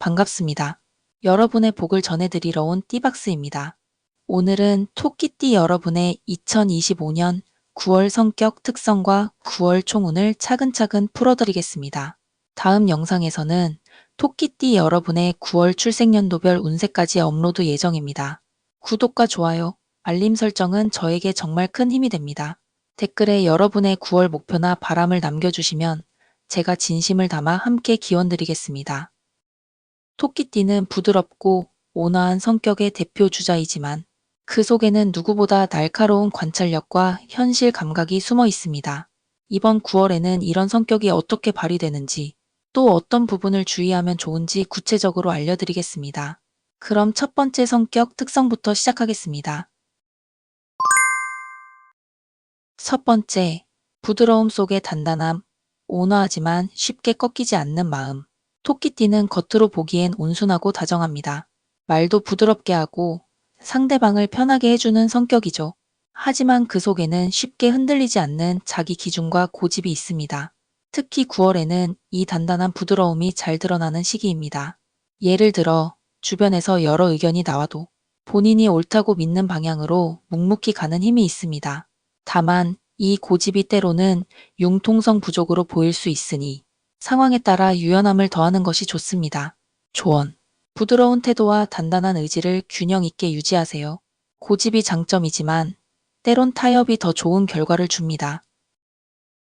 반갑습니다. 여러분의 복을 전해드리러 온 띠박스입니다. 오늘은 토끼띠 여러분의 2025년 9월 성격 특성과 9월 총운을 차근차근 풀어드리겠습니다. 다음 영상에서는 토끼띠 여러분의 9월 출생연도별 운세까지 업로드 예정입니다. 구독과 좋아요, 알림 설정은 저에게 정말 큰 힘이 됩니다. 댓글에 여러분의 9월 목표나 바람을 남겨주시면 제가 진심을 담아 함께 기원드리겠습니다. 토끼띠는 부드럽고 온화한 성격의 대표 주자이지만 그 속에는 누구보다 날카로운 관찰력과 현실 감각이 숨어 있습니다. 이번 9월에는 이런 성격이 어떻게 발휘되는지, 또 어떤 부분을 주의하면 좋은지 구체적으로 알려드리겠습니다. 그럼 첫 번째 성격 특성부터 시작하겠습니다. 첫 번째, 부드러움 속의 단단함, 온화하지만 쉽게 꺾이지 않는 마음. 토끼띠는 겉으로 보기엔 온순하고 다정합니다. 말도 부드럽게 하고 상대방을 편하게 해주는 성격이죠. 하지만 그 속에는 쉽게 흔들리지 않는 자기 기준과 고집이 있습니다. 특히 9월에는 이 단단한 부드러움이 잘 드러나는 시기입니다. 예를 들어 주변에서 여러 의견이 나와도 본인이 옳다고 믿는 방향으로 묵묵히 가는 힘이 있습니다. 다만 이 고집이 때로는 융통성 부족으로 보일 수 있으니 상황에 따라 유연함을 더하는 것이 좋습니다. 조언. 부드러운 태도와 단단한 의지를 균형 있게 유지하세요. 고집이 장점이지만 때론 타협이 더 좋은 결과를 줍니다.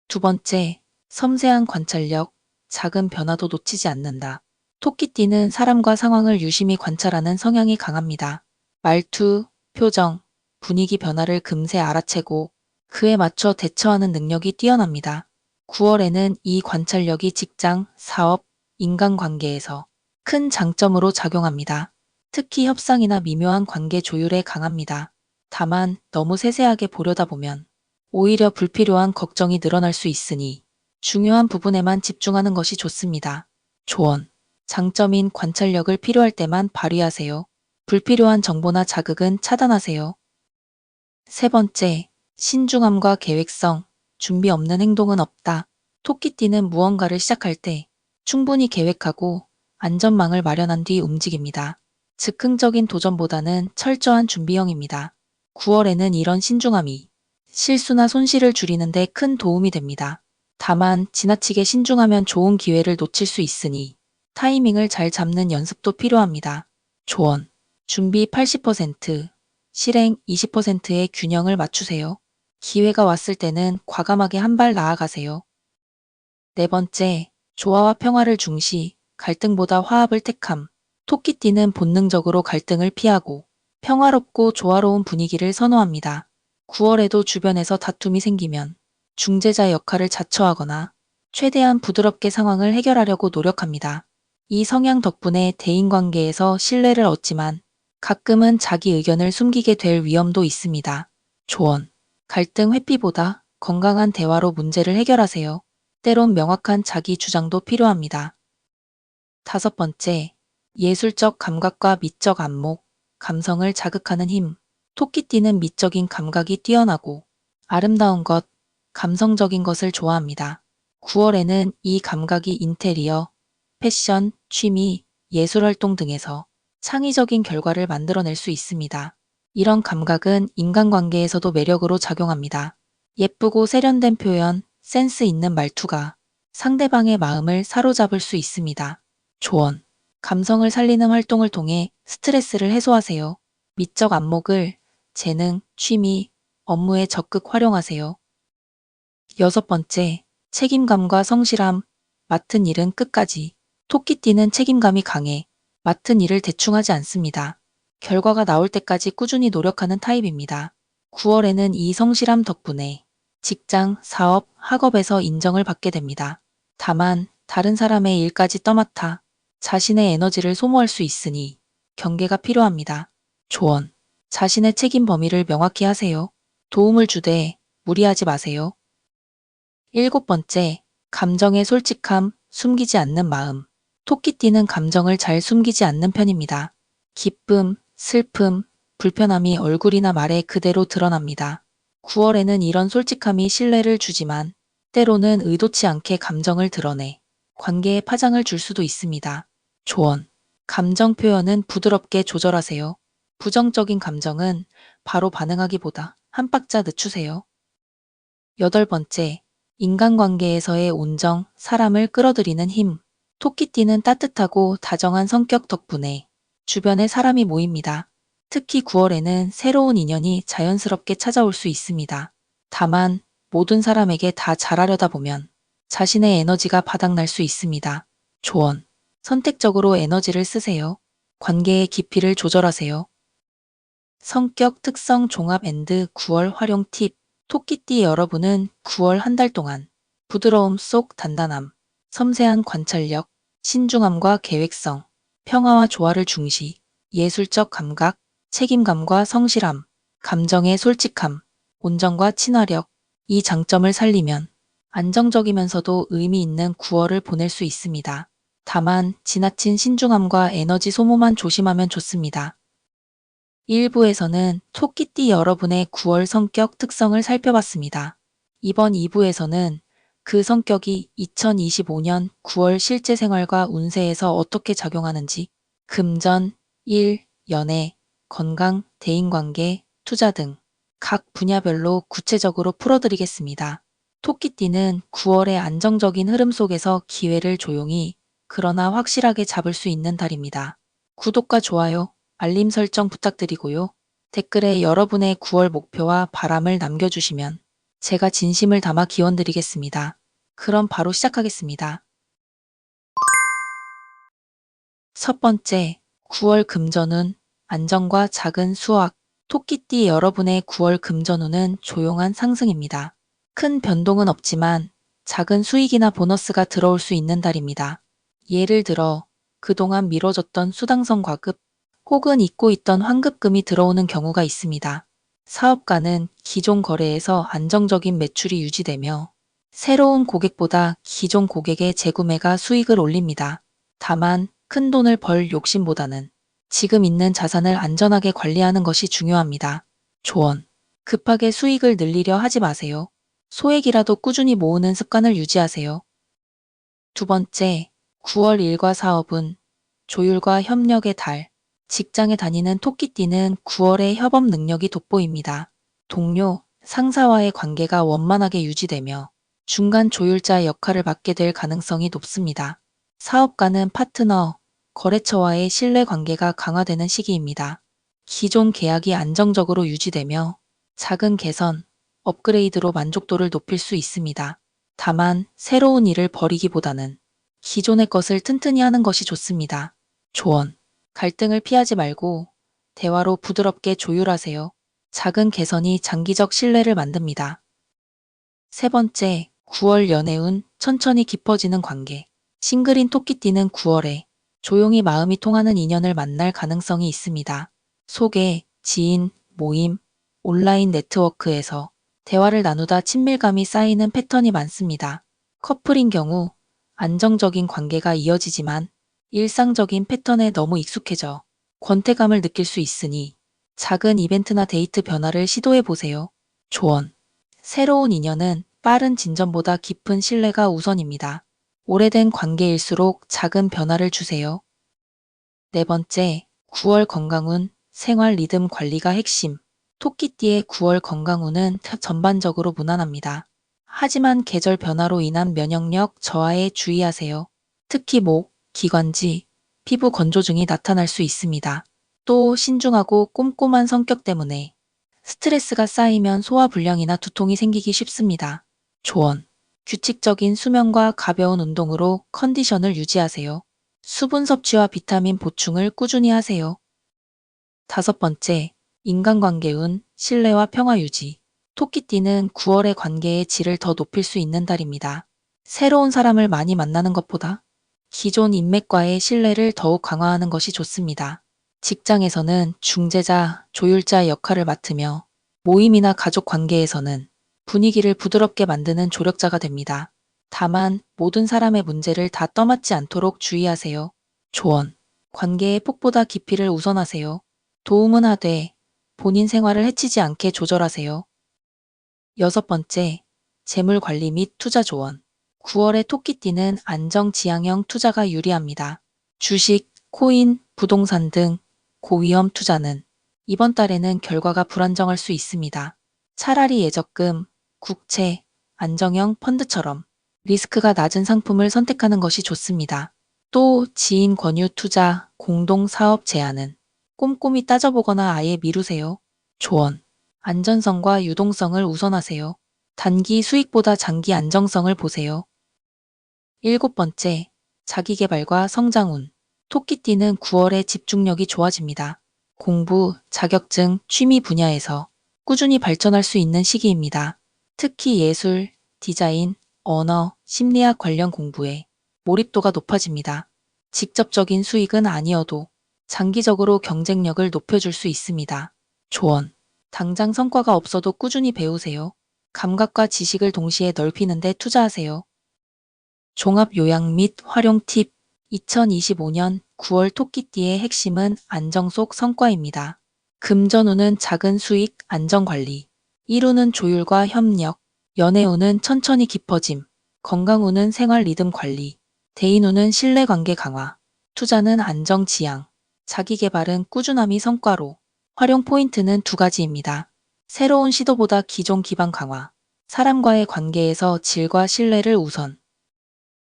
두 번째, 섬세한 관찰력, 작은 변화도 놓치지 않는다. 토끼띠는 사람과 상황을 유심히 관찰하는 성향이 강합니다. 말투, 표정, 분위기 변화를 금세 알아채고 그에 맞춰 대처하는 능력이 뛰어납니다. 9월에는 이 관찰력이 직장, 사업, 인간관계에서 큰 장점으로 작용합니다. 특히 협상이나 미묘한 관계 조율에 강합니다. 다만 너무 세세하게 보려다 보면 오히려 불필요한 걱정이 늘어날 수 있으니 중요한 부분에만 집중하는 것이 좋습니다. 조언. 장점인 관찰력을 필요할 때만 발휘하세요. 불필요한 정보나 자극은 차단하세요. 세 번째, 신중함과 계획성, 준비 없는 행동은 없다. 토끼띠는 무언가를 시작할 때 충분히 계획하고 안전망을 마련한 뒤 움직입니다. 즉흥적인 도전보다는 철저한 준비형입니다. 9월에는 이런 신중함이 실수나 손실을 줄이는 데 큰 도움이 됩니다. 다만 지나치게 신중하면 좋은 기회를 놓칠 수 있으니 타이밍을 잘 잡는 연습도 필요합니다. 조언. 준비 80%, 실행 20%의 균형을 맞추세요. 기회가 왔을 때는 과감하게 한 발 나아가세요. 네 번째, 조화와 평화를 중시, 갈등보다 화합을 택함. 토끼띠는 본능적으로 갈등을 피하고 평화롭고 조화로운 분위기를 선호합니다. 9월에도 주변에서 다툼이 생기면 중재자 역할을 자처하거나 최대한 부드럽게 상황을 해결하려고 노력합니다. 이 성향 덕분에 대인관계에서 신뢰를 얻지만 가끔은 자기 의견을 숨기게 될 위험도 있습니다. 조언. 갈등 회피보다 건강한 대화로 문제를 해결하세요. 때론 명확한 자기 주장도 필요합니다. 다섯 번째, 예술적 감각과 미적 안목, 감성을 자극하는 힘. 토끼띠는 미적인 감각이 뛰어나고 아름다운 것, 감성적인 것을 좋아합니다. 9월에는 이 감각이 인테리어, 패션, 취미, 예술활동 등에서 창의적인 결과를 만들어낼 수 있습니다. 이런 감각은 인간관계에서도 매력으로 작용합니다. 예쁘고 세련된 표현, 센스 있는 말투가 상대방의 마음을 사로잡을 수 있습니다. 조언. 감성을 살리는 활동을 통해 스트레스를 해소하세요. 미적 안목을 재능, 취미, 업무에 적극 활용하세요. 여섯 번째, 책임감과 성실함, 맡은 일은 끝까지. 토끼띠는 책임감이 강해 맡은 일을 대충 하지 않습니다. 결과가 나올 때까지 꾸준히 노력하는 타입입니다. 9월에는 이 성실함 덕분에 직장, 사업, 학업에서 인정을 받게 됩니다. 다만 다른 사람의 일까지 떠맡아 자신의 에너지를 소모할 수 있으니 경계가 필요합니다. 조언. 자신의 책임 범위를 명확히 하세요. 도움을 주되 무리하지 마세요. 일곱 번째, 감정의 솔직함, 숨기지 않는 마음. 토끼띠는 감정을 잘 숨기지 않는 편입니다. 기쁨, 슬픔, 불편함이 얼굴이나 말에 그대로 드러납니다. 9월에는 이런 솔직함이 신뢰를 주지만 때로는 의도치 않게 감정을 드러내 관계에 파장을 줄 수도 있습니다. 조언. 감정 표현은 부드럽게 조절하세요. 부정적인 감정은 바로 반응하기보다 한 박자 늦추세요. 8번째, 인간관계에서의 온정, 사람을 끌어들이는 힘. 토끼띠는 따뜻하고 다정한 성격 덕분에 주변에 사람이 모입니다. 특히 9월에는 새로운 인연이 자연스럽게 찾아올 수 있습니다. 다만 모든 사람에게 다 잘하려다 보면 자신의 에너지가 바닥날 수 있습니다. 조언. 선택적으로 에너지를 쓰세요. 관계의 깊이를 조절하세요. 성격 특성 종합 앤드 9월 활용 팁. 토끼띠 여러분은 9월 한 달 동안 부드러움 속 단단함, 섬세한 관찰력, 신중함과 계획성, 평화와 조화를 중시, 예술적 감각, 책임감과 성실함, 감정의 솔직함, 온정과 친화력, 이 장점을 살리면 안정적이면서도 의미 있는 9월을 보낼 수 있습니다. 다만 지나친 신중함과 에너지 소모만 조심하면 좋습니다. 1부에서는 토끼띠 여러분의 9월 성격 특성을 살펴봤습니다. 이번 2부에서는 그 성격이 2025년 9월 실제 생활과 운세에서 어떻게 작용하는지 금전, 일, 연애, 건강, 대인관계, 투자 등 각 분야별로 구체적으로 풀어드리겠습니다. 토끼띠는 9월의 안정적인 흐름 속에서 기회를 조용히 그러나 확실하게 잡을 수 있는 달입니다. 구독과 좋아요, 알림 설정 부탁드리고요. 댓글에 여러분의 9월 목표와 바람을 남겨주시면 제가 진심을 담아 기원드리겠습니다. 그럼 바로 시작하겠습니다. 첫 번째, 9월 금전운, 안정과 작은 수확. 토끼띠 여러분의 9월 금전운은 조용한 상승입니다. 큰 변동은 없지만 작은 수익이나 보너스가 들어올 수 있는 달입니다. 예를 들어 그동안 미뤄졌던 수당성 과급 혹은 잊고 있던 환급금이 들어오는 경우가 있습니다. 사업가는 기존 거래에서 안정적인 매출이 유지되며 새로운 고객보다 기존 고객의 재구매가 수익을 올립니다. 다만 큰 돈을 벌 욕심보다는 지금 있는 자산을 안전하게 관리하는 것이 중요합니다. 조언. 급하게 수익을 늘리려 하지 마세요. 소액이라도 꾸준히 모으는 습관을 유지하세요. 두 번째, 9월 일과 사업은 조율과 협력의 달. 직장에 다니는 토끼띠는 9월의 협업 능력이 돋보입니다. 동료, 상사와의 관계가 원만하게 유지되며 중간 조율자의 역할을 맡게 될 가능성이 높습니다. 사업가는 파트너, 거래처와의 신뢰 관계가 강화되는 시기입니다. 기존 계약이 안정적으로 유지되며 작은 개선, 업그레이드로 만족도를 높일 수 있습니다. 다만 새로운 일을 벌이기보다는 기존의 것을 튼튼히 하는 것이 좋습니다. 조언. 갈등을 피하지 말고 대화로 부드럽게 조율하세요. 작은 개선이 장기적 신뢰를 만듭니다. 세 번째, 9월 연애운, 천천히 깊어지는 관계. 싱글인 토끼띠는 9월에 조용히 마음이 통하는 인연을 만날 가능성이 있습니다. 소개, 지인, 모임, 온라인 네트워크에서 대화를 나누다 친밀감이 쌓이는 패턴이 많습니다. 커플인 경우 안정적인 관계가 이어지지만 일상적인 패턴에 너무 익숙해져 권태감을 느낄 수 있으니 작은 이벤트나 데이트 변화를 시도해 보세요. 조언. 새로운 인연은 빠른 진전보다 깊은 신뢰가 우선입니다. 오래된 관계일수록 작은 변화를 주세요. 네 번째, 9월 건강운, 생활 리듬 관리가 핵심. 토끼띠의 9월 건강운은 전반적으로 무난합니다. 하지만 계절 변화로 인한 면역력 저하에 주의하세요. 특히 목, 기관지, 피부 건조증이 나타날 수 있습니다. 또 신중하고 꼼꼼한 성격 때문에 스트레스가 쌓이면 소화불량이나 두통이 생기기 쉽습니다. 조언. 규칙적인 수면과 가벼운 운동으로 컨디션을 유지하세요. 수분 섭취와 비타민 보충을 꾸준히 하세요. 다섯 번째, 인간관계운, 신뢰와 평화 유지. 토끼띠는 9월의 관계의 질을 더 높일 수 있는 달입니다. 새로운 사람을 많이 만나는 것보다 기존 인맥과의 신뢰를 더욱 강화하는 것이 좋습니다. 직장에서는 중재자, 조율자 역할을 맡으며 모임이나 가족 관계에서는 분위기를 부드럽게 만드는 조력자가 됩니다. 다만 모든 사람의 문제를 다 떠맡지 않도록 주의하세요. 조언. 관계의 폭보다 깊이를 우선하세요. 도움은 하되 본인 생활을 해치지 않게 조절하세요. 여섯 번째, 재물 관리 및 투자 조언. 9월의 토끼띠는 안정 지향형 투자가 유리합니다. 주식, 코인, 부동산 등 고위험 투자는 이번 달에는 결과가 불안정할 수 있습니다. 차라리 예적금, 국채, 안정형 펀드처럼 리스크가 낮은 상품을 선택하는 것이 좋습니다. 또 지인 권유 투자, 공동 사업 제안은 꼼꼼히 따져보거나 아예 미루세요. 조언. 안전성과 유동성을 우선하세요. 단기 수익보다 장기 안정성을 보세요. 일곱 번째, 자기계발과 성장운. 토끼띠는 9월에 집중력이 좋아집니다. 공부, 자격증, 취미 분야에서 꾸준히 발전할 수 있는 시기입니다. 특히 예술, 디자인, 언어, 심리학 관련 공부에 몰입도가 높아집니다. 직접적인 수익은 아니어도 장기적으로 경쟁력을 높여줄 수 있습니다. 조언. 당장 성과가 없어도 꾸준히 배우세요. 감각과 지식을 동시에 넓히는 데 투자하세요. 종합 요약 및 활용 팁. 2025년 9월 토끼띠의 핵심은 안정 속 성과입니다. 금전운은 작은 수익, 안정관리. 일운은 조율과 협력. 연애운은 천천히 깊어짐. 건강운은 생활 리듬 관리. 대인운은 신뢰관계 강화. 투자는 안정 지향. 자기계발은 꾸준함이 성과로. 활용 포인트는 두 가지입니다. 새로운 시도보다 기존 기반 강화. 사람과의 관계에서 질과 신뢰를 우선.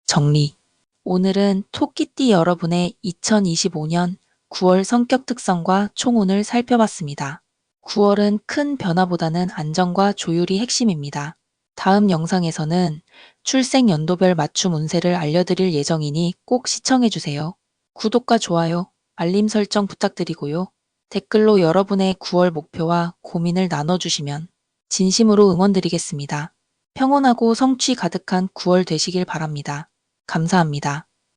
정리. 오늘은 토끼띠 여러분의 2025년 9월 성격 특성과 총운을 살펴봤습니다. 9월은 큰 변화보다는 안정과 조율이 핵심입니다. 다음 영상에서는 출생 연도별 맞춤 운세를 알려드릴 예정이니 꼭 시청해주세요. 구독과 좋아요, 알림 설정 부탁드리고요. 댓글로 여러분의 9월 목표와 고민을 나눠주시면 진심으로 응원드리겠습니다. 평온하고 성취 가득한 9월 되시길 바랍니다. 감사합니다.